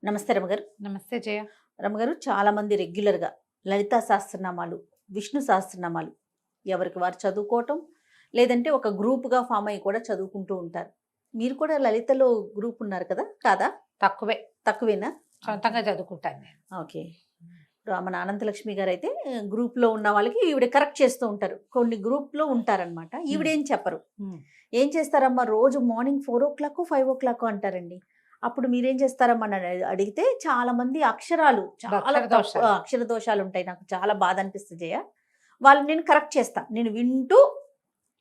నమస్తే రమగారు. నమస్తే జయ. రమగారు, చాలా మంది రెగ్యులర్గా లలితా సహస్రనామాలు, విష్ణు సహస్రనామాలు ఎవరికి వారు చదువుకోవటం, లేదంటే ఒక గ్రూప్గా ఫామ్ అయ్యి కూడా చదువుకుంటూ ఉంటారు. మీరు కూడా లలితలో గ్రూప్ ఉన్నారు కదా, కాదా? తక్కువే, తక్కువేనా? సొంతంగా చదువుకుంటాను నేను. ఓకే. ఇప్పుడు మన అనంతలక్ష్మి గారు అయితే గ్రూప్లో ఉన్న వాళ్ళకి ఈవిడ కరెక్ట్ చేస్తూ ఉంటారు. కొన్ని గ్రూప్లో ఉంటారనమాట, ఈవిడేం చెప్పరు. ఏం చేస్తారమ్మా, రోజు మార్నింగ్ 4 o'clock 5 o'clock అంటారండి. అప్పుడు మీరేం చేస్తారమ్మా అని అడిగితే చాలా మంది అక్షరాలు చాలా అక్షర దోషాలు. అక్షర దోషాలు ఉంటాయి. నాకు చాలా బాధ అనిపిస్తుంది జయ. వాళ్ళు నేను కరెక్ట్ చేస్తా, నేను వింటూ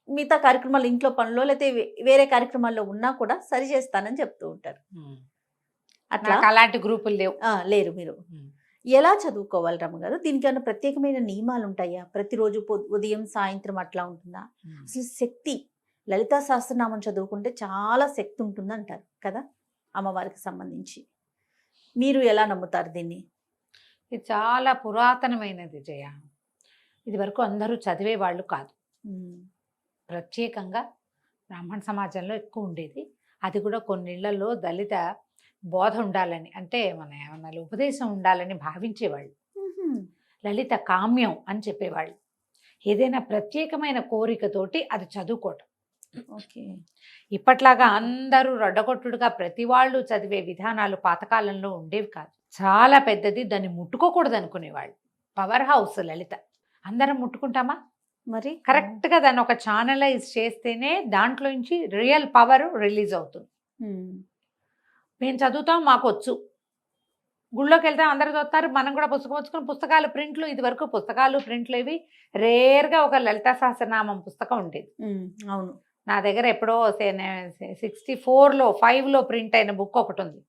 మిగతా కార్యక్రమాలు, ఇంట్లో పనులు లేకపోతే వేరే కార్యక్రమాల్లో ఉన్నా కూడా సరి చేస్తానని చెప్తూ ఉంటారు. అట్లా నాకు అలాంటి గ్రూపులు లేవు. లేరు మీరు. ఎలా చదువుకోవాలి రమ్మగారు? దీనికి ఏమైనా ప్రత్యేకమైన నియమాలు ఉంటాయా? ప్రతిరోజు ఉదయం సాయంత్రం అట్లా ఉంటుందా? అసలు శక్తి, లలితా సహస్రనామం చదువుకుంటే చాలా శక్తి ఉంటుంది అంటారు కదా, అమ్మవారికి సంబంధించి. మీరు ఎలా నమ్ముతారు దీన్ని? ఇది చాలా పురాతనమైనది జయ. ఇది వరకు అందరూ చదివే వాళ్ళు కాదు. ప్రత్యేకంగా బ్రాహ్మణ సమాజంలో ఎక్కువ ఉండేది. అది కూడా కొన్నిళ్లలో దళిత బోధ ఉండాలని, అంటే మన ఏమన్నా ఉపదేశం ఉండాలని భావించేవాళ్ళు. లలిత కామ్యం అని చెప్పేవాళ్ళు. ఏదైనా ప్రత్యేకమైన కోరికతోటి అది చదువుకోవటం. ఓకే. ఇప్పట్లాగా అందరూ రొడ్డగొట్టుడుగా ప్రతి వాళ్ళు చదివే విధానాలు పాతకాలంలో ఉండేవి కాదు. చాలా పెద్దది, దాన్ని ముట్టుకోకూడదు అనుకునేవాళ్ళు. పవర్ హౌస్ లలిత. అందరం ముట్టుకుంటామా? మరి కరెక్ట్గా దాన్ని ఒక ఛానలైజ్ చేస్తేనే దాంట్లో నుంచి రియల్ పవర్ రిలీజ్ అవుతుంది. మేము చదువుతాం, మాకు వచ్చు. గుళ్ళోకి వెళ్తాం, అందరు చదువుతారు, మనం కూడా పుస్తకం వచ్చుకుని పుస్తకాలు ప్రింట్లు. ఇది వరకు పుస్తకాలు ప్రింట్లు ఇవి రేర్గా ఒక లలితా సహస్రనామం పుస్తకం ఉండేది. అవును, నా దగ్గర ఎప్పుడో 64లో 5లో ప్రింట్ అయిన బుక్ ఒకటి ఉంది.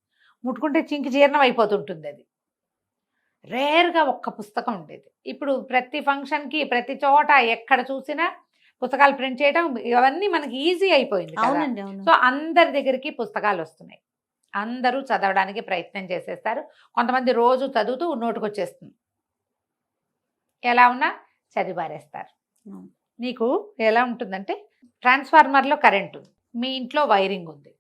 ముట్టుకుంటే చింకి జీర్ణం అయిపోతుంటుంది. అది రేర్గా ఒక్క పుస్తకం ఉండేది. ఇప్పుడు ప్రతి ఫంక్షన్కి, ప్రతి చోట ఎక్కడ చూసినా పుస్తకాలు ప్రింట్ చేయడం, ఇవన్నీ మనకి ఈజీ అయిపోయింది. అవునండి, అవును. సో అందరి దగ్గరికి పుస్తకాలు వస్తున్నాయి. అందరూ చదవడానికి ప్రయత్నం చేసేస్తారు. కొంతమంది రోజు చదువుతూ నోటుకొచ్చేస్తుంది. ఎలా ఉన్నా చదివారేస్తారు. నీకు ఎలా ఉంటుందంటే, ట్రాన్స్ఫార్మర్లో కరెంట్ ఉంది, మీ ఇంట్లో వైరింగ్ ఉంది,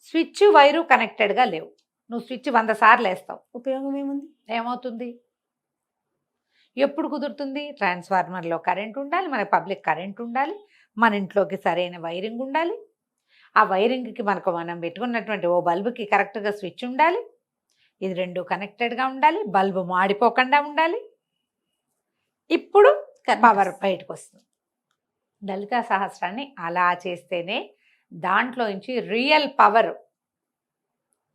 స్విచ్ వైరు కనెక్టెడ్గా లేవు. నువ్వు స్విచ్ 100 సార్లు వేస్తావు, ఉపయోగం ఏముంది? ఏమవుతుంది? ఎప్పుడు కుదురుతుంది? ట్రాన్స్ఫార్మర్లో కరెంట్ ఉండాలి, మన పబ్లిక్ కరెంట్ ఉండాలి, మన ఇంట్లోకి సరైన వైరింగ్ ఉండాలి. ఆ వైరింగ్కి మనం పెట్టుకున్నటువంటి ఓ బల్బుకి కరెక్ట్గా స్విచ్ ఉండాలి. ఇది 2 కనెక్టెడ్గా ఉండాలి, బల్బు మాడిపోకుండా ఉండాలి. ఇప్పుడు పవర్ బయటకు వస్తుంది. లలితా సహస్రాన్ని అలా చేస్తేనే దాంట్లో నుంచి రియల్ పవర్,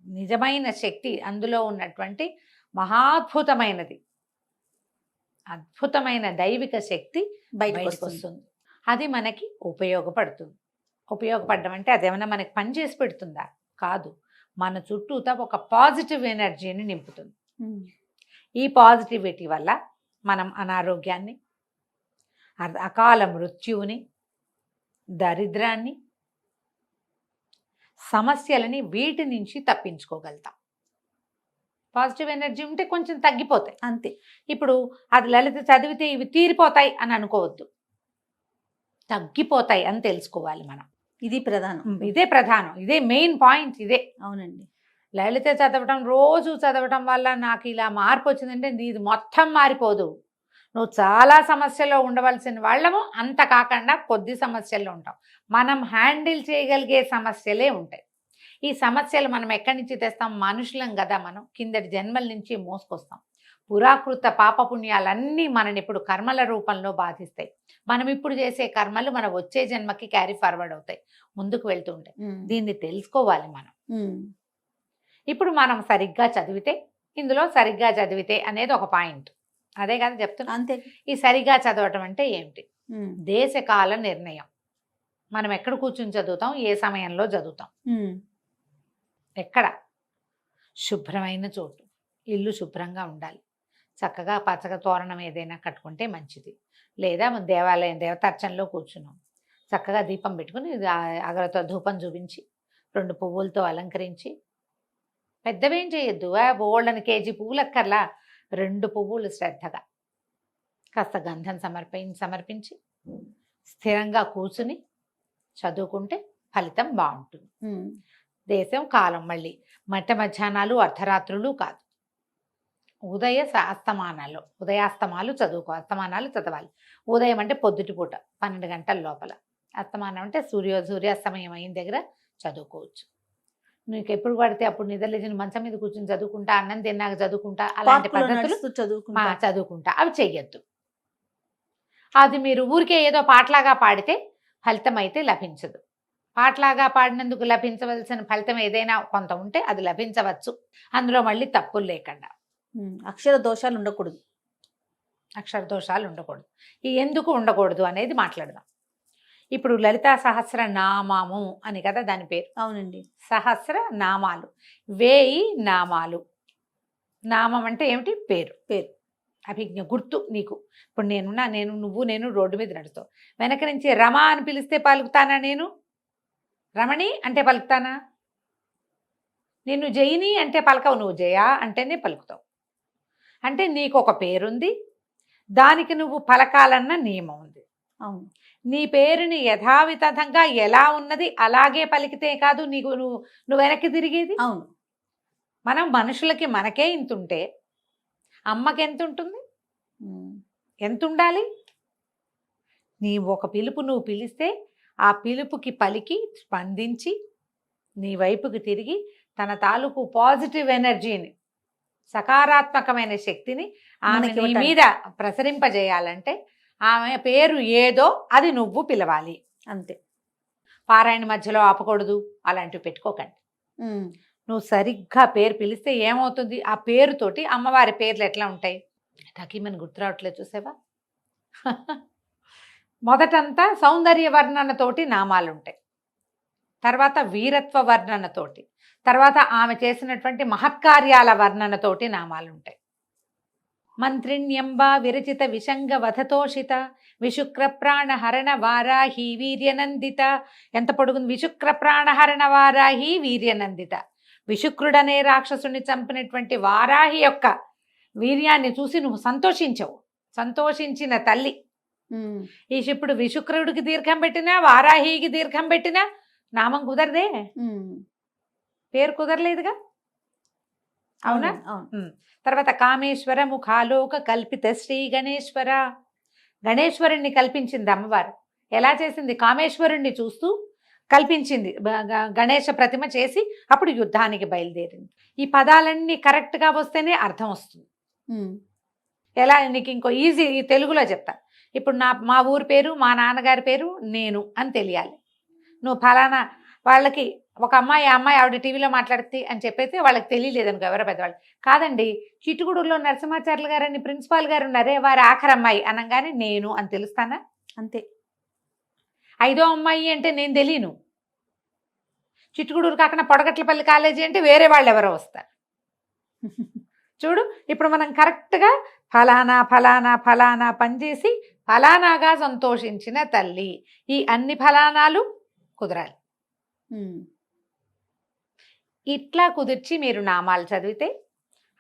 నిజమైన శక్తి, అందులో ఉన్నటువంటి మహాద్భుతమైనది, అద్భుతమైన దైవిక శక్తి బయటకు వస్తుంది. అది మనకి ఉపయోగపడుతుంది. ఉపయోగపడడం అంటే అదేమన్నా మనకి పని చేసి పెడుతుందా? కాదు. మన చుట్టూతా ఒక పాజిటివ్ ఎనర్జీని నింపుతుంది. ఈ పాజిటివిటీ వల్ల మనం అనారోగ్యాన్ని, అకాల మృత్యువుని, దరిద్రాన్ని, సమస్యలని, వీటి నుంచి తప్పించుకోగలుగుతాం. పాజిటివ్ ఎనర్జీ ఉంటే కొంచెం తగ్గిపోతాయి అంతే. ఇప్పుడు అది లలిత చదివితే ఇవి తీరిపోతాయి అని అనుకోవద్దు, తగ్గిపోతాయి అని తెలుసుకోవాలి మనం. ఇది ప్రధానం, ఇదే ప్రధానం, ఇదే మెయిన్ పాయింట్. ఇదే. అవునండి. లలిత చదవటం, రోజు చదవటం వల్ల నాకు ఇలా మార్పు వచ్చిందంటే ఇది మొత్తం మారిపోదు. నువ్వు చాలా సమస్యల్లో ఉండవలసిన వాళ్ళము, అంత కాకుండా కొద్ది సమస్యల్లో ఉంటాం. మనం హ్యాండిల్ చేయగలిగే సమస్యలే ఉంటాయి. ఈ సమస్యలు మనం ఎక్కడి నుంచి తెస్తాం? మనుషులం కదా మనం, కిందటి జన్మల నుంచి మోసుకొస్తాం. పురాకృత పాపపుణ్యాలన్నీ మనని ఇప్పుడు కర్మల రూపంలో బాధిస్తాయి. మనం ఇప్పుడు చేసే కర్మలు మన వచ్చే జన్మకి క్యారీ ఫార్వర్డ్ అవుతాయి, ముందుకు వెళ్తూ ఉంటాయి. దీన్ని తెలుసుకోవాలి మనం. ఇప్పుడు మనం సరిగ్గా చదివితే, ఇందులో సరిగ్గా చదివితే అనేది ఒక పాయింట్. అదే కదా చెప్తున్నా. అంతే. ఈ సరిగా చదవటం అంటే ఏమిటి? దేశకాల నిర్ణయం. మనం ఎక్కడ కూర్చుని చదువుతాం, ఏ సమయంలో చదువుతాం, ఎక్కడ? శుభ్రమైన చోటు, ఇల్లు శుభ్రంగా ఉండాలి, చక్కగా పచ్చగా తోరణం ఏదైనా కట్టుకుంటే మంచిది. లేదా దేవాలయం దేవతార్చనలో కూర్చున్నాం, చక్కగా దీపం పెట్టుకుని అగరతో ధూపం చూపించి 2 పువ్వులతో అలంకరించి, పెద్దవేం చేయొద్దు, బోల్డని కేజీ పువ్వులు అక్కర్లా, 2 పువ్వులు శ్రద్ధగా కాస్త గంధం సమర్పించి స్థిరంగా కూర్చుని చదువుకుంటే ఫలితం బాగుంటుంది. దేశం కాలం మళ్ళీ మట్ట మధ్యాహ్నాలు అర్ధరాత్రులు కాదు. అస్తమానాలు ఉదయాస్తమాలు అస్తమానాలు చదవాలి. ఉదయం అంటే పొద్దుటిపూట 12 గంటల లోపల. అస్తమానం అంటే సూర్యాస్తమయం అయిన దగ్గర చదువుకోవచ్చు. నీకు ఎప్పుడు పడితే అప్పుడు నిద్రలేచిన మంచం మీద కూర్చొని చదువుకుంటా, అన్నం తిన్నాక చదువుకుంటా, అలాంటి పార్కులో పద్ధతులు నడుస్తూ చదువుకుంటా. చదువుకుంటా అవి చెయ్యొద్దు. అది మీరు ఊరికే ఏదో పాటలాగా పాడితే ఫలితం అయితే లభించదు. పాటలాగా పాడినందుకు లభించవలసిన ఫలితం ఏదైనా కొంత ఉంటే అది లభించవచ్చు, అందులో మళ్ళీ తప్పులు లేకుండా. అక్షర దోషాలు ఉండకూడదు. అక్షర దోషాలు ఉండకూడదు. ఈ ఎందుకు ఉండకూడదు అనేది మాట్లాడదాం. ఇప్పుడు లలితా సహస్ర నామము అని కదా దాని పేరు. అవునండి. సహస్ర నామాలు, 1000 నామాలు. నామం అంటే ఏమిటి? పేరు. పేరు, అభిజ్ఞ, గుర్తు. నీకు ఇప్పుడు నేను రోడ్డు మీద నడుస్తావు, వెనక నుంచి రమ అని పిలిస్తే పలుకుతానా? నేను రమణి అంటే పలుకుతానా? నిన్ను జయిని అంటే పలకవు, నువ్వు జయ అంటేనే పలుకుతావు. అంటే నీకు ఒక పేరుంది, దానికి నువ్వు పలకాలన్న నియమం ఉంది. అవును. నీ పేరుని యథావిధంగా ఎలా ఉన్నది అలాగే పలికితే కాదు నువ్వు వెనక్కి తిరిగేది. అవును. మనం మనుషులకి మనకే ఇంతుంటే అమ్మకి ఎంత ఉంటుంది? ఎంత ఉండాలి? నీ ఒక పిలుపు నువ్వు పిలిస్తే ఆ పిలుపుకి పలికి స్పందించి నీ వైపుకి తిరిగి తన తాలూకు పాజిటివ్ ఎనర్జీని, సకారాత్మకమైన శక్తిని ఆమె నీ మీద ప్రసరింపజేయాలంటే ఆమె పేరు ఏదో అది నువ్వు పిలవాలి అంతే. పారాయణ మధ్యలో ఆపకూడదు, అలాంటివి పెట్టుకోకండి. నువ్వు సరిగ్గా పేరు పిలిస్తే ఏమవుతుంది? ఆ పేరుతోటి అమ్మవారి పేర్లు ఎట్లా ఉంటాయి? టకీమని గుర్తు రావట్లేదు, చూసావా? మొదటంతా సౌందర్య వర్ణనతోటి నామాలు ఉంటాయి, తర్వాత వీరత్వ వర్ణనతోటి, తర్వాత ఆమె చేసినటువంటి మహత్కార్యాల వర్ణనతోటి నామాలు ఉంటాయి. మంత్రిణ్యంబ విరచిత విషంగ వధతోషిత విశుక్ర ప్రాణహరణ వారాహి వీర్యనందిత. ఎంత పొడుగుంది? విశుక్ర ప్రాణహరణ వారాహి వీర్యనందిత. విశుక్రుడనే రాక్షసుని చంపినటువంటి వారాహి యొక్క వీర్యాన్ని చూసి నువ్వు సంతోషించవు, సంతోషించిన తల్లి. ఈ ఇప్పుడు విశుక్రుడికి దీర్ఘం పెట్టినా వారాహికి దీర్ఘం పెట్టినా నామం కుదరదే, పేరు కుదరలేదుగా, అవునా? తర్వాత కామేశ్వర ముఖాలోక కల్పిత శ్రీ గణేశ్వర. గణేశ్వరుణ్ణి కల్పించింది అమ్మవారు. ఎలా చేసింది? కామేశ్వరుణ్ణి చూస్తూ కల్పించింది, గణేశ ప్రతిమ చేసి అప్పుడు యుద్ధానికి బయలుదేరింది. ఈ పదాలన్నీ కరెక్ట్గా వస్తేనే అర్థం వస్తుంది. ఎలా? నీకు ఇంకో ఈజీ తెలుగులో చెప్తా. ఇప్పుడు మా ఊరి పేరు, మా నాన్నగారి పేరు నేను అని తెలియాలి. నువ్వు ఫలానా వాళ్ళకి ఒక అమ్మాయి ఆవిడ టీవీలో మాట్లాడుతుంది అని చెప్పైతే వాళ్ళకి తెలియలేదనుకో, ఎవరో పెద్దవాళ్ళు. కాదండి, చిట్టుగూడూరులో నరసింహాచార్యులు గారని ప్రిన్సిపాల్ గారు ఉన్నారే, వారి ఆఖరి అమ్మాయి అనగానే నేను అని తెలుస్తానా? అంతే. 5వ అమ్మాయి అంటే నేను తెలియను. చిట్టుగూడూరు కాకుండా పొడగట్లపల్లి కాలేజీ అంటే వేరే వాళ్ళు ఎవరో వస్తారు. చూడు, ఇప్పుడు మనం కరెక్ట్గా ఫలానా ఫలానా ఫలానా పనిచేసి ఫలానాగా సంతోషించిన తల్లి, ఈ అన్ని ఫలానాలు కుదరాలి. ఇట్లా కుదిర్చి మీరు నామాలు చదివితే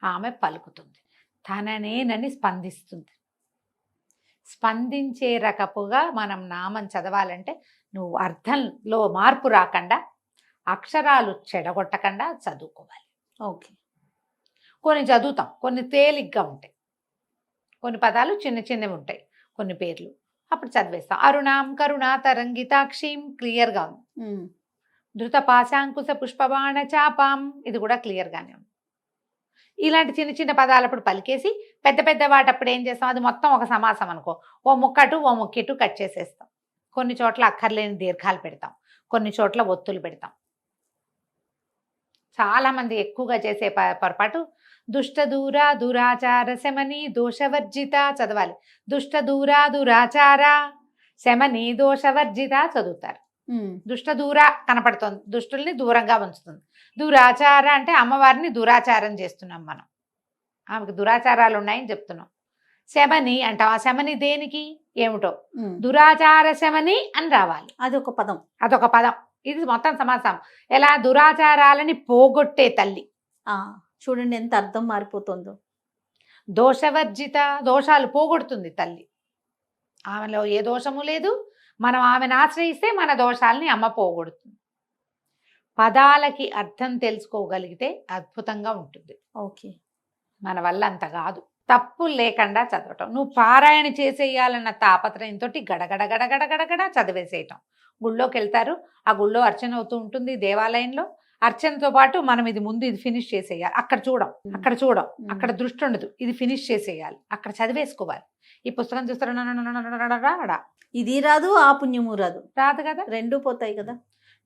ఆమె పలుకుతుంది, తననేనని స్పందిస్తుంది. స్పందించే రకపుగా మనం నామం చదవాలంటే నువ్వు అర్థంలో మార్పు రాకుండా, అక్షరాలు చెడగొట్టకుండా చదువుకోవాలి. ఓకే. కొన్ని చదువుతాం, కొన్ని తేలిగ్గా ఉంటాయి, కొన్ని పదాలు చిన్న చిన్నవి ఉంటాయి, కొన్ని పేర్లు అప్పుడు చదివేస్తాం. అరుణాం కరుణా తరంగితాక్షీం క్లియర్గా ఉంది. ధృత పాశాంకుశ పుష్పబాణ చాపాం, ఇది కూడా క్లియర్గానే ఉంది. ఇలాంటి చిన్న చిన్న పదాలు అప్పుడు పలికేసి పెద్ద పెద్ద వాటప్పుడు ఏం చేస్తాం? అది మొత్తం ఒక సమాసం అనుకో, ఓ ముక్కటు ఓ ముక్కిటు కట్ చేసేస్తాం. కొన్ని చోట్ల అక్కర్లేని దీర్ఘాలు పెడతాం, కొన్ని చోట్ల ఒత్తులు పెడతాం. చాలామంది ఎక్కువగా చేసే పొరపాటు దుష్ట దూరా దురాచార శమని దోషవర్జిత చదవాలి. దుష్ట దూరా దురాచార శమని దోషవర్జిత చదువుతారు. దుష్ట దూర కనపడుతుంది, దుష్టుల్ని దూరంగా ఉంచుతుంది. దురాచార అంటే అమ్మవారిని దురాచారం చేస్తున్నాం మనం, ఆమెకు దురాచారాలు ఉన్నాయని చెప్తున్నాం. శమని అంటాం, ఆ శమని దేనికి ఏమిటో, దురాచార శమని అని రావాలి. అదొక పదం, అదొక పదం. ఇది మొత్తం సమాసం. ఎలా? దురాచారాలని పోగొట్టే తల్లి. చూడండి ఎంత అర్థం మారిపోతుందో. దోషవర్జిత, దోషాలు పోగొడుతుంది తల్లి. ఆమెలో ఏ దోషము లేదు, మనం ఆమెను ఆశ్రయిస్తే మన దోషాలని అమ్మ పోగొడుతుంది. పదాలకి అర్థం తెలుసుకోగలిగితే అద్భుతంగా ఉంటుంది. ఓకే. మన వల్ల అంత కాదు. తప్పు లేకుండా చదవటం. నువ్వు పారాయణ చేసేయాలన్న తాపత్రయంతో గడగడ గడగడ గడగడ చదివేసేయటం. గుళ్ళోకి వెళ్తారు, ఆ గుళ్ళో అర్చన అవుతూ ఉంటుంది, దేవాలయంలో అర్చనతో పాటు మనం ఇది ముందు ఇది ఫినిష్ చేసేయాలి, అక్కడ చూడం, అక్కడ దృష్టి ఉండదు, ఇది ఫినిష్ చేసేయాలి, అక్కడ చదివేసుకోవాలి. ఈ పుస్తకం చూస్తారా, ఇది రాదు, ఆ పుణ్యము రాదు కదా, రెండూ పోతాయి కదా.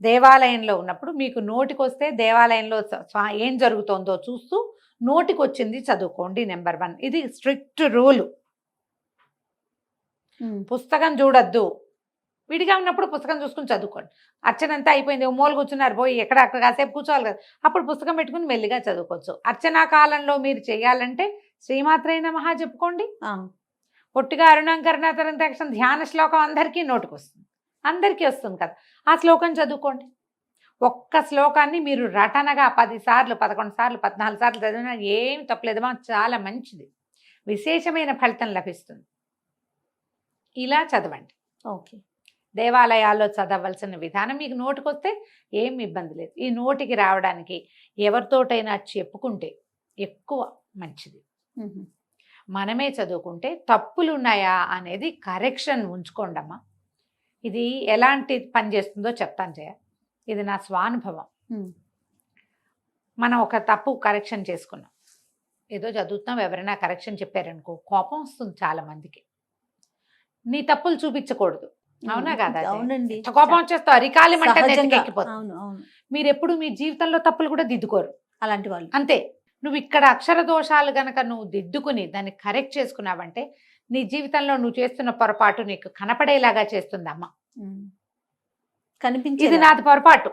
దేవాలయంలో ఉన్నప్పుడు మీకు నోటికొస్తే దేవాలయంలో ఏం జరుగుతోందో చూస్తూ నోటికి వచ్చింది చదువుకోండి. నెంబర్ 1, ఇది స్ట్రిక్ట్ రూల్. పుస్తకం చూడొద్దు. విడిగా ఉన్నప్పుడు పుస్తకం చూసుకుని చదువుకోండి. అర్చన అంతా అయిపోయింది, మూల కూర్చున్నారు, పోయి అక్కడ కాసేపు కూర్చోవాలి కదా, అప్పుడు పుస్తకం పెట్టుకుని మెల్లిగా చదువుకోవచ్చు. అర్చనా కాలంలో మీరు చేయాలంటే శ్రీమాత్రే నమః చెప్పుకోండి. పొట్టిగా అరుణంకరణాతరంతక్షం ధ్యాన శ్లోకం అందరికీ నోటికి వస్తుంది, అందరికీ వస్తుంది కదా, ఆ శ్లోకం చదువుకోండి. ఒక్క శ్లోకాన్ని మీరు రటనగా 10 సార్లు 11 సార్లు 14 సార్లు చదివినా ఏమి తప్పలేదమ్మా, చాలా మంచిది, విశేషమైన ఫలితం లభిస్తుంది. ఇలా చదవండి. ఓకే. దేవాలయాల్లో చదవలసిన విధానం మీకు నోటికొస్తే ఏం ఇబ్బంది లేదు. ఈ నోటికి రావడానికి ఎవరితోటైనా చెప్పుకుంటే ఎక్కువ మంచిది. మనమే చదువుకుంటే తప్పులు ఉన్నాయా అనేది కరెక్షన్ ఉంచుకోండమ్మా. ఇది ఎలాంటి పని చేస్తుందో చెప్తాను జయ, ఇది నా స్వానుభవం. మనం ఒక తప్పు కరెక్షన్ చేసుకున్నాం, ఏదో చదువుతున్నాం, ఎవరైనా కరెక్షన్ చెప్పారనుకో కోపం వస్తుంది చాలా మందికి. నీ తప్పులు చూపించకూడదు, అవునా కదా? అవునండి. కోపం వచ్చేస్తావు, అరికాలి మంట ఎక్కిపోతుంది. అవును అవును. మీరు ఎప్పుడు మీ జీవితంలో తప్పులు కూడా దిద్దుకోరు అలాంటి వాళ్ళు. అంతే. నువ్వు ఇక్కడ అక్షర దోషాలు గనక నువ్వు దిద్దుకుని దాన్ని కరెక్ట్ చేసుకున్నావంటే నీ జీవితంలో నువ్వు చేస్తున్న పొరపాటు నీకు కనపడేలాగా చేస్తుంది అమ్మ. కనిపించి ఇది నాది పొరపాటు,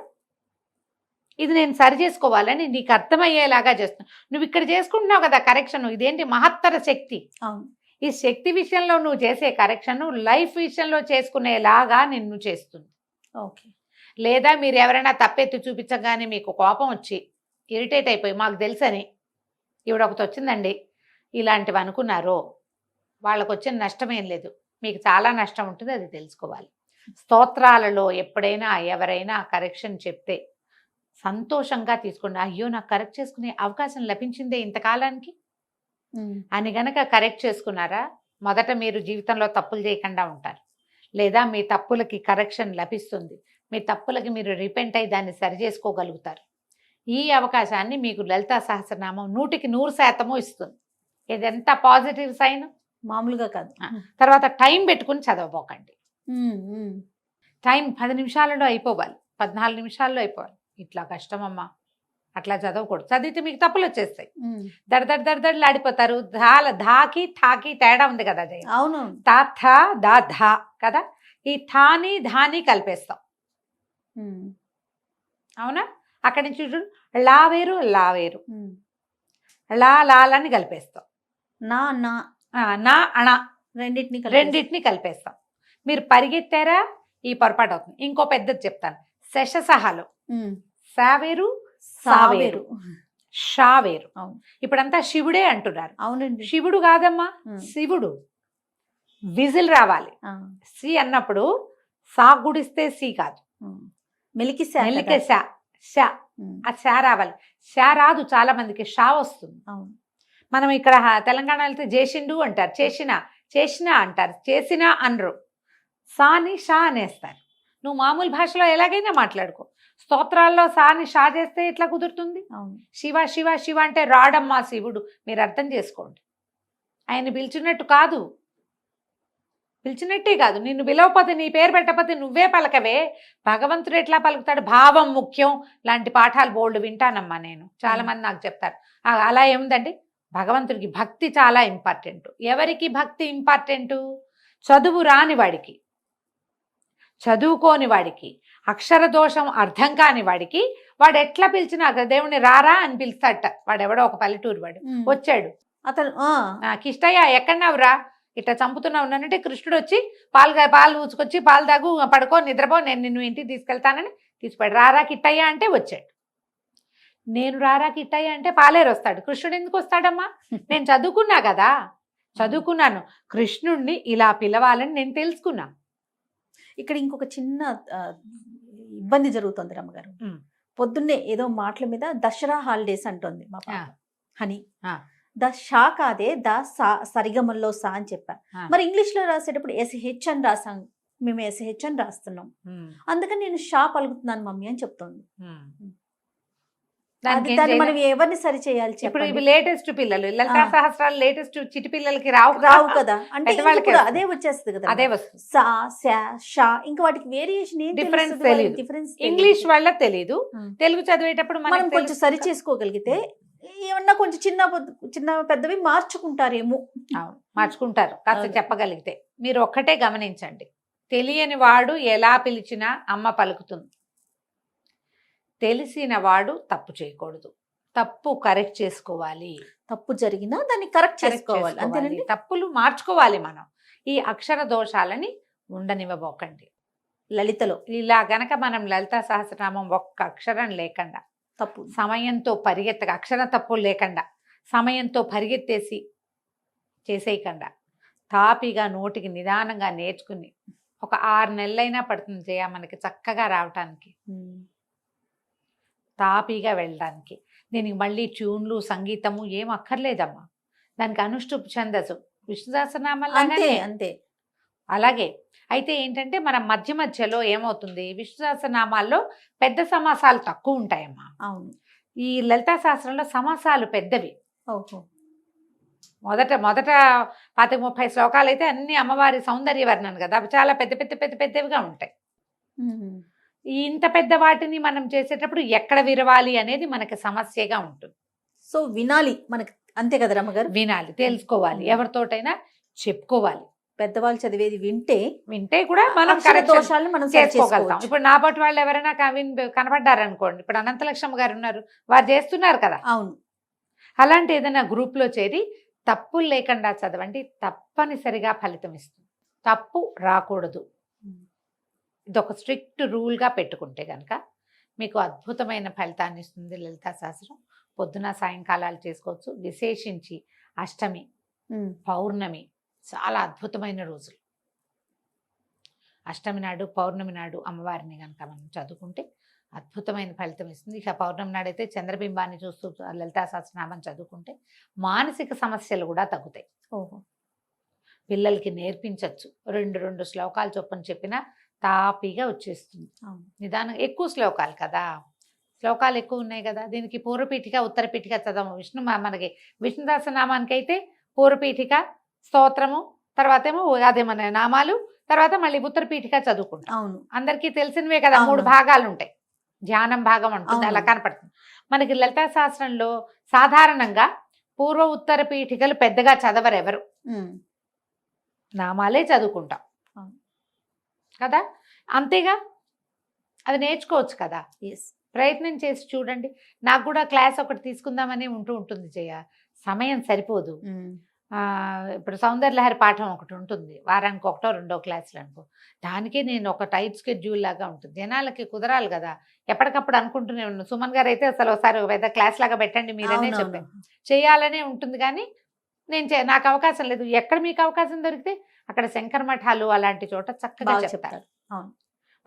ఇది నేను సరి చేసుకోవాలని నీకు అర్థమయ్యేలాగా చేస్తున్నా. నువ్వు ఇక్కడ చేసుకుంటున్నావు కదా కరెక్షన్, ఇదేంటి మహత్తర శక్తి. అవును. ఈ శక్తి విషయంలో నువ్వు చేసే కరెక్షన్ లైఫ్ విషయంలో చేసుకునేలాగా నిన్ను చేస్తుంది. ఓకే. లేదా మీరు ఎవరైనా తప్పెత్తి చూపించగానే మీకు కోపం వచ్చి ఇరిటేట్ అయిపోయి మాకు తెలుసని ఈవిడ ఒకటి వచ్చిందండి ఇలాంటివి అనుకున్నారో వాళ్ళకు వచ్చిన నష్టం ఏం లేదు, మీకు చాలా నష్టం ఉంటుంది, అది తెలుసుకోవాలి. స్తోత్రాలలో ఎప్పుడైనా ఎవరైనా కరెక్షన్ చెప్తే సంతోషంగా తీసుకోండి. అయ్యో నాకు కరెక్ట్ చేసుకునే అవకాశం లభించిందే ఇంతకాలానికి అని గనక కరెక్ట్ చేసుకున్నారా, మొదట మీరు జీవితంలో తప్పులు చేయకుండా ఉంటారు. లేదా మీ తప్పులకి కరెక్షన్ లభిస్తుంది, మీ తప్పులకి మీరు రిపెంట్ అయ్యి దాన్ని సరి చేసుకోగలుగుతారు. ఈ అవకాశాన్ని మీకు లలితా సహస్రనామం 100% ఇస్తుంది. ఇది ఎంత పాజిటివ్ సైన్, మామూలుగా కాదు. తర్వాత టైం పెట్టుకుని చదవబోకండి. టైం 10 నిమిషాలలో అయిపోవాలి, 14 నిమిషాల్లో అయిపోవాలి. ఇట్లా కష్టమమ్మా, అట్లా చదవకూడదు. చదివితే మీకు తప్పులు వచ్చేస్తాయి, దడదడలాడిపోతారు. ఆడిపోతారు. ధాకి థాకి తేడా ఉంది కదా జయ. అవును. తా థా దా ధా కదా, ఈ థాని ధాని కలిపేస్తాం, అవునా? అక్కడి నుంచి చూడు, లా వేరు లా వేరు, లాలని కలిపేస్తాం, నా అణ రెండింటిని కలిపేస్తాం. మీరు పరిగెత్తారా ఈ పొరపాటు అవుతుంది. ఇంకో పెద్దది చెప్తాను, శశసహాలు సావేరు సావేరు షావేరు. ఇప్పుడంతా శివుడే అంటున్నారు. అవునండి. శివుడు కాదమ్మా, శివుడు. విజిల్ రావాలి. సి అన్నప్పుడు సా గుడిస్తే సి కాదు, మెలికే షా, ఆ షా రావాలి. షా రాదు చాలా మందికి, షా వస్తుంది. మనం ఇక్కడ తెలంగాణ వెళ్తే చేసిండు అంటారు, చేసినా అంటారు, చేసినా అనరు. సాని షా అనేస్తారు. నువ్వు మామూలు భాషలో ఎలాగైనా మాట్లాడుకో, స్తోత్రాల్లో సాని షా చేస్తే ఎట్లా కుదురుతుంది? శివ శివ శివ అంటే రాడమ్మా శివుడు, మీరు అర్థం చేసుకోండి. ఆయన పిలిచినట్టు కాదు, పిలిచినట్టే కాదు. నిన్ను పిలవకపోతే, నీ పేరు పెట్టకపోతే నువ్వే పలకవే, భగవంతుడు ఎట్లా పలుకుతాడు? భావం ముఖ్యం లాంటి పాఠాలు బోల్డ్ వింటానమ్మా నేను, చాలా మంది నాకు చెప్తారు. అలా ఏముందండి, భగవంతుడికి భక్తి చాలా ఇంపార్టెంట్. ఎవరికి భక్తి ఇంపార్టెంటు? చదువు రాని వాడికి, చదువుకోని వాడికి, అక్షర దోషం అర్థం కాని వాడికి, వాడు ఎట్లా పిలిచినా దేవుణ్ణి రారా అని పిలుస్తాడట. వాడెవడో ఒక పల్లెటూరు వాడు వచ్చాడు, అతను కిష్టయ్య ఎక్కడన్నావురా, ఇట్లా చంపుతున్నావు అంటే కృష్ణుడు వచ్చి పాలు ఊచుకొచ్చి పాలు తాగు, పడుకో, నిద్రపో, నేను నిన్ను ఇంటికి తీసుకెళ్తానని తీసుకుపోయాడు. రారా కిట్టయ్య అంటే వచ్చాడు. నేను రారా కిట్టయ్య అంటే పాలేరు వస్తాడు, కృష్ణుడు ఎందుకు వస్తాడమ్మా? నేను చదువుకున్నా కదా, చదువుకున్నాను, కృష్ణుడిని ఇలా పిలవాలని నేను తెలుసుకున్నా. ఇక్కడ ఇంకొక చిన్న ఇబ్బంది జరుగుతుంది రమ్మగారు. పొద్దున్నే ఏదో మాటల మీద దసరా హాలిడేస్ అంటుంది మా పాప ఆ. హనీ. ఆ. ద షా కాదే ద సా సరిగమల్లో సా అని చెప్పా. ఆ. మరి ఇంగ్లీష్ లో రాసేటప్పుడు ఎస్హెచ్ అని రాసాం, మేము ఎస్హెచ్ అని రాస్తున్నాం, ఉమ్. అందుకని నేను షా పలుకుతున్నాను మమ్మీ అని చెప్తోంది. ఉమ్. అది దానికి ఏం దాన్ని చేయలేం. మనం ఎవరిని సరి చేయాలి ఇప్పుడు చెప్పండి? ఇవి లేటెస్ట్ పిల్లలు లలితా ఆ. సహస్రాలు లేటెస్ట్ చిటి పిల్లలకి రావు రావు కదా, అంటే పెద్దవాళ్ళకే ఇంక ఇప్పుడు వస్తుంది. అదే వచ్చేస్తుంది కదా, అదే వస్తుంది. సా శా షా, ఇంకా వాటికి వేరియేషన్ ఏం Difference తెలుస్తుంది వాళ్ళకి? తెలీదు. డిఫరెన్స్ ఇంగ్లీష్ వాళ్ళ తెలీదు, ఆ. తెలుగు చదివేటప్పుడు మనం మనకి కొంచెం సరి చేసుకోగలిగితే ఏమన్నా కొంచెం చిన్న పెద్దవి మార్చుకుంటారేమో. అవును, మార్చుకుంటారు కాస్త అవును. చెప్పగలిగితే. మీరు ఒక్కటే గమనించండి, తెలియని వాడు ఎలా పిలిచినా అమ్మ పలుకుతుంది. తెలిసిన వాడు తప్పు చేయకూడదు, తప్పు కరెక్ట్ చేసుకోవాలి. తప్పు జరిగినా దాన్ని కరెక్ట్ Correct చేసుకోవాలి, అంతేనండి. తప్పులు మార్చుకోవాలి మనం. ఈ అక్షర దోషాలని ఉండనివ్వబోకండి. లలితలో ఇలా గనక మనం లలితా సహస్రనామం ఒక్క అక్షరం లేకుండా, తప్పు సమయంతో పరిగెత్తగా, అక్షర తప్పు లేకుండా సమయంతో పరిగెత్తేసి చేసేయకుండా తాపిగా నోటికి నిదానంగా నేర్చుకుని ఒక 6 నెలలైనా పడుతుంది జయ మనకి చక్కగా రావటానికి, తాపీగా వెళ్ళడానికి. దీనికి మళ్ళీ ట్యూన్లు సంగీతము ఏం అక్కర్లేదమ్మా. దానికి అనుష్ఠుప్ ఛందస్సు విష్ణు అంతే సహస్రనామాలాగానే. అంతే. అలాగే అయితే ఏంటంటే మనం మధ్య మధ్యలో ఏమవుతుంది, విష్ణు సహస్రనామాల్లో పెద్ద సమాసాలు తక్కువ ఉంటాయమ్మా. అవును. ఈ లలితా శాస్త్రంలో సమాసాలు పెద్దవి. ఓహో. మొదట 25-30 శ్లోకాలు అయితే అన్ని అమ్మవారి సౌందర్య వర్ణన కదా, అవి చాలా పెద్దవిగా ఉంటాయి. ఉమ్. ఈ ఇంత పెద్ద వాటిని మనం చేసేటప్పుడు ఎక్కడ విరవాలి అనేది మనకి సమస్యగా ఉంటుంది. సో వినాలి మనకి, అంతే కదా రమ్మగారు? వినాలి, తెలుసుకోవాలి, ఎవరితోటైనా చెప్పుకోవాలి. పెద్దవాళ్ళు చదివేది వింటే కూడా మనం అక్షర correction దోషాలను మనం సరి చేసుకోగలుగుతాం. చేసుకోవచ్చు. ఇప్పుడు నా పాటు వాళ్ళు ఎవరైనా కనపడ్డారనుకోండి, ఇప్పుడు అనంతలక్ష్మి గారు ఉన్నారు, వారు చేస్తున్నారు కదా, అవును. అలాంటి ఏదైనా గ్రూప్లో చేరి తప్పులు లేకుండా చదవండి, తప్పనిసరిగా ఫలితం ఇస్తుంది. తప్పు రాకూడదు, ఇదొక స్ట్రిక్ట్ రూల్గా పెట్టుకుంటే కనుక మీకు అద్భుతమైన ఫలితాన్ని ఇస్తుంది లలితా శాస్త్రం. పొద్దున సాయంకాలాలు చేసుకోవచ్చు, విశేషించి అష్టమి పౌర్ణమి చాలా అద్భుతమైన రోజులు. అష్టమి నాడు పౌర్ణమి నాడు అమ్మవారిని కనుక మనం చదువుకుంటే అద్భుతమైన ఫలితం ఇస్తుంది. ఇక పౌర్ణమి నాడైతే చంద్రబింబాన్ని చూస్తూ లలితా సహస్రనామం చదువుకుంటే మానసిక సమస్యలు కూడా తగ్గుతాయి. ఓహో. పిల్లలకి నేర్పించవచ్చు, 2 శ్లోకాలు చొప్పున చెప్పినా తాపీగా వచ్చేస్తుంది. నిదానం, ఎక్కువ శ్లోకాలు కదా, శ్లోకాలు ఎక్కువ ఉన్నాయి కదా. దీనికి పూర్వపీఠిక ఉత్తరపీఠిక చదవము. మనకి విష్ణు సహస్రనామానికి అయితే పూర్వపీఠిక స్తోత్రము, తర్వాత ఏమో అదే మన నామాలు, తర్వాత మళ్ళీ ఉత్తరపీఠిక చదువుకుంటాం. అవును, అందరికీ తెలిసినవే కదా. 3 భాగాలు ఉంటాయి, ధ్యానం భాగం ఉంటుంది, అలా కనపడుతుంది. మనకి లలితా శాస్త్రంలో సాధారణంగా పూర్వ ఉత్తర పీఠికలు పెద్దగా చదవరు ఎవరు, నామాలే చదువుకుంటాం కదా. అంతేగా, అది నేర్చుకోవచ్చు కదా. ప్రయత్నం చేసి చూడండి. నాకు కూడా క్లాస్ ఒకటి తీసుకుందామని ఉంటుంది జయ, సమయం సరిపోదు. ఇప్పుడు సౌందర్యలహరి పాఠం ఒకటి ఉంటుంది, వారానికి 1-2 క్లాసులు అనుకో. దానికే నేను ఒక టైట్ స్కెడ్యూల్ లాగా ఉంటుంది, జనాలకి కుదరాలి కదా. ఎప్పటికప్పుడు అనుకుంటూనే ఉన్నాను, సుమన్ గారు అయితే అసలు ఒకసారి పెద్ద క్లాస్ లాగా పెట్టండి మీరనే చెప్పాను, చేయాలనే ఉంటుంది. కానీ నాకు అవకాశం లేదు. ఎక్కడ మీకు అవకాశం దొరికితే అక్కడ శంకర మఠాలు అలాంటి చోట చక్కగా చెప్తారు.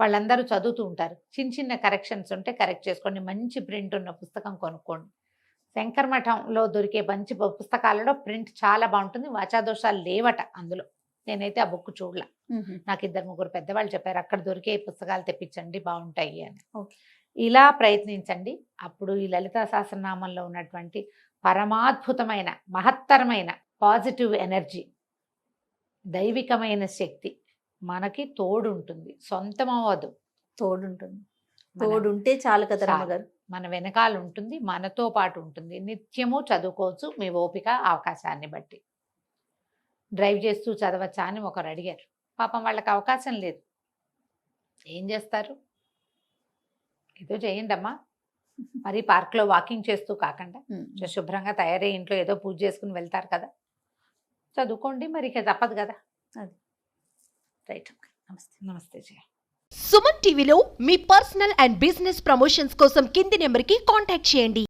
వాళ్ళందరూ చదువుతూ ఉంటారు. చిన్న కరెక్షన్స్ ఉంటే కరెక్ట్ చేసుకోండి, మంచి ప్రింట్ ఉన్న పుస్తకం కొనుక్కోండి. శంకర మఠంలో దొరికే మంచి పుస్తకాలలో ప్రింట్ చాలా బాగుంటుంది, వాచాదోషాలు లేవట అందులో. నేనైతే ఆ బుక్ చూడలే, నాకు 2-3 పెద్దవాళ్ళు చెప్పారు అక్కడ దొరికే పుస్తకాలు తెప్పించండి బాగుంటాయి అని. ఇలా ప్రయత్నించండి, అప్పుడు ఈ లలితా సహస్రనామంలో ఉన్నటువంటి పరమాద్భుతమైన మహత్తరమైన పాజిటివ్ ఎనర్జీ, దైవికమైన శక్తి మనకి తోడుంటుంది. సొంతం అవ్వదు, తోడుంటే చాలు కదా రమ్మగారు. మన వెనకాల ఉంటుంది, మనతో పాటు ఉంటుంది. నిత్యము చదువుకోవచ్చు మీ ఓపిక అవకాశాన్ని బట్టి. డ్రైవ్ చేస్తూ చదవచ్చా అని ఒకరు అడిగారు. పాపం వాళ్ళకి అవకాశం లేదు, ఏం చేస్తారు? ఏదో చేయండి అమ్మా. మరి పార్క్లో వాకింగ్ చేస్తూ కాకుండా శుభ్రంగా తయారై ఇంట్లో ఏదో పూజ చేసుకుని వెళ్తారు కదా, చదువుకోండి. మరి ఇక తప్పదు కదా. అది రైట్. నమస్తే జయ. సుమన్ టీవీలో మీ పర్సనల్ అండ్ బిజినెస్ ప్రమోషన్స్ కోసం కింది నెంబర్కి కాంటాక్ట్ చేయండి.